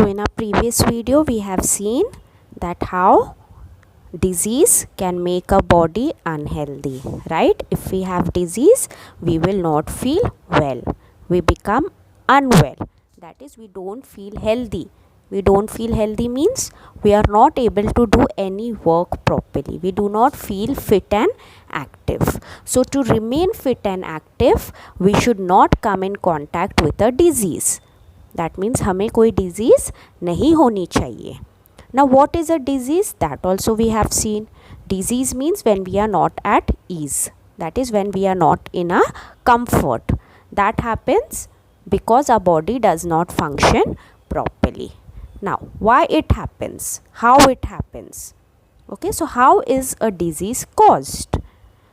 So in our previous video we have seen that how disease can make a body unhealthy, right? If we have disease, we will not feel well. We become unwell. That is, we don't feel healthy. We don't feel healthy means we are not able to do any work properly. We do not feel fit and active. So to remain fit and active, we should not come in contact with a disease. That means हमें कोई disease नहीं होनी चाहिए. Now what is a disease? That also we have seen. Disease means when we are not at ease. That is when we are not in a comfort. That happens because our body does not function properly. Now why it happens? How it happens? Okay, so how is a disease caused?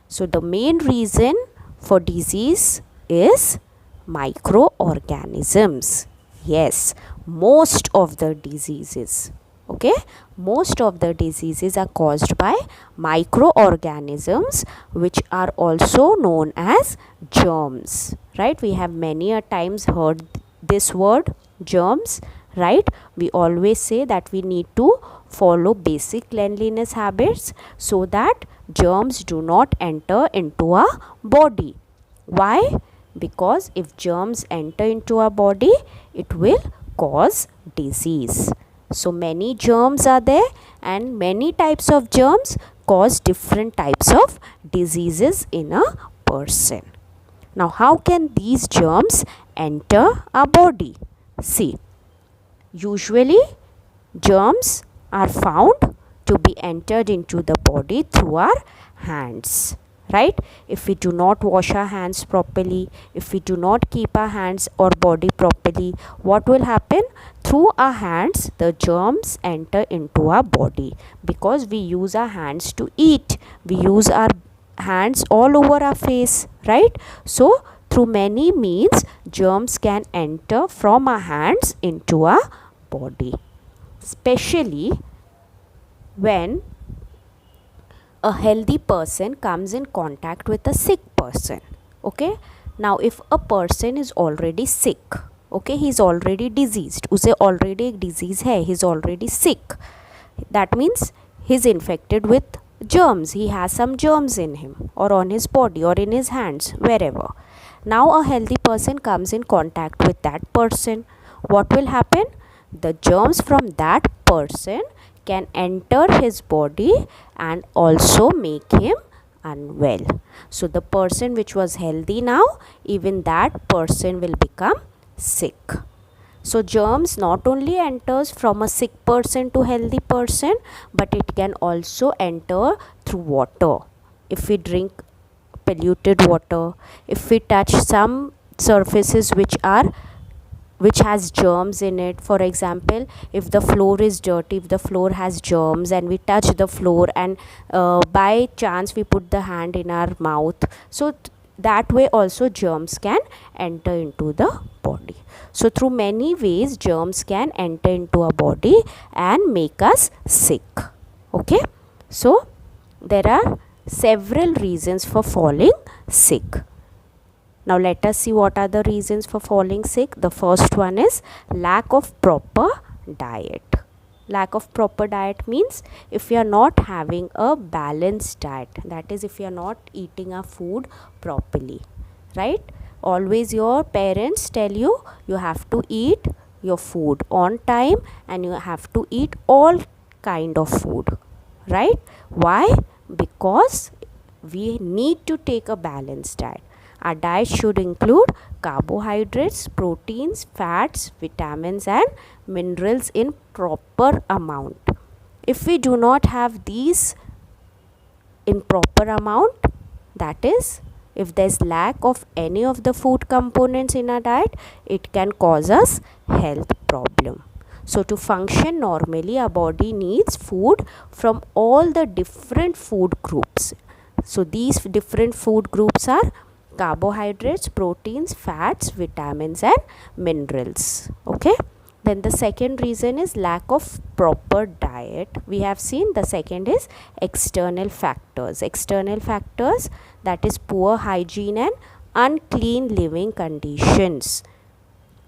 So the main reason for disease is microorganisms. Yes, most of the diseases, okay, most of the diseases are caused by microorganisms, which are also known as germs, right? We have many a times heard this word germs, right? We always say that we need to follow basic cleanliness habits so that germs do not enter into our body. Why? Because if germs enter into our body, it will cause disease. So many germs are there, and many types of germs cause different types of diseases in a person. Now how can these germs enter our body? See, usually germs are found to be entered into the body through our hands, right? If we do not wash our hands properly, if we do not keep our hands or body properly, what will happen? Through our hands the germs enter into our body, because we use our hands to eat, we use our hands all over our face, right? So through many means germs can enter from our hands into our body, especially when a healthy person comes in contact with a sick person. Okay, now if a person is already sick, okay, he is already diseased, उसे already एक disease है, he is already sick, that means he is infected with germs, he has some germs in him or on his body or in his hands, wherever. Now a healthy person comes in contact with that person. What will happen? The germs from that person can enter his body and also make him unwell. So the person which was healthy now, even that person will become sick. So germs not only enters from a sick person to healthy person, but it can also enter through water. If we drink polluted water, if we touch some surfaces which has germs in it, for example, if the floor is dirty, if the floor has germs and we touch the floor and by chance we put the hand in our mouth, so that way also germs can enter into the body. So through many ways germs can enter into our body and make us sick. Okay, so there are several reasons for falling sick. Now let us see what are the reasons for falling sick. The first one is lack of proper diet. Lack of proper diet means if we are not having a balanced diet, that is if we are not eating our food properly, right? Always your parents tell you, you have to eat your food on time and you have to eat all kind of food, right? Why? Because we need to take a balanced diet. Our diet should include carbohydrates, proteins, fats, vitamins and minerals in proper amount. If we do not have these in proper amount, that is, if there is lack of any of the food components in our diet, it can cause us health problem. So to function normally, our body needs food from all the different food groups. So these different food groups are carbohydrates, proteins, fats, vitamins and minerals. Okay, then the second reason is lack of proper diet. We have seen the second is external factors. External factors, that is poor hygiene and unclean living conditions.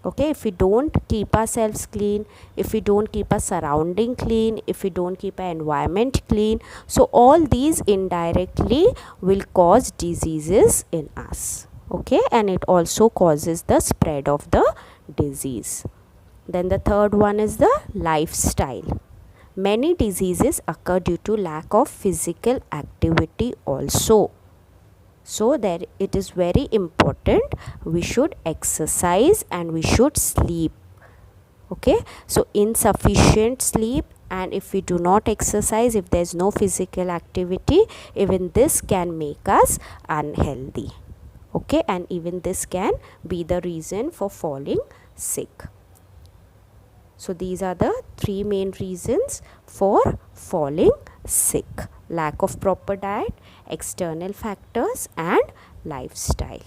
Okay, if we don't keep ourselves clean, if we don't keep our surrounding clean, if we don't keep our environment clean, so all these indirectly will cause diseases in us. Okay, and it also causes the spread of the disease. Then the third one is the lifestyle. Many diseases occur due to lack of physical activity also. So there it is very important we should exercise and we should sleep. Okay, so insufficient sleep, and if we do not exercise, if there's no physical activity, even this can make us unhealthy. Okay, and even this can be the reason for falling sick. So these are the three main reasons for falling sick: lack of proper diet, external factors, and lifestyle.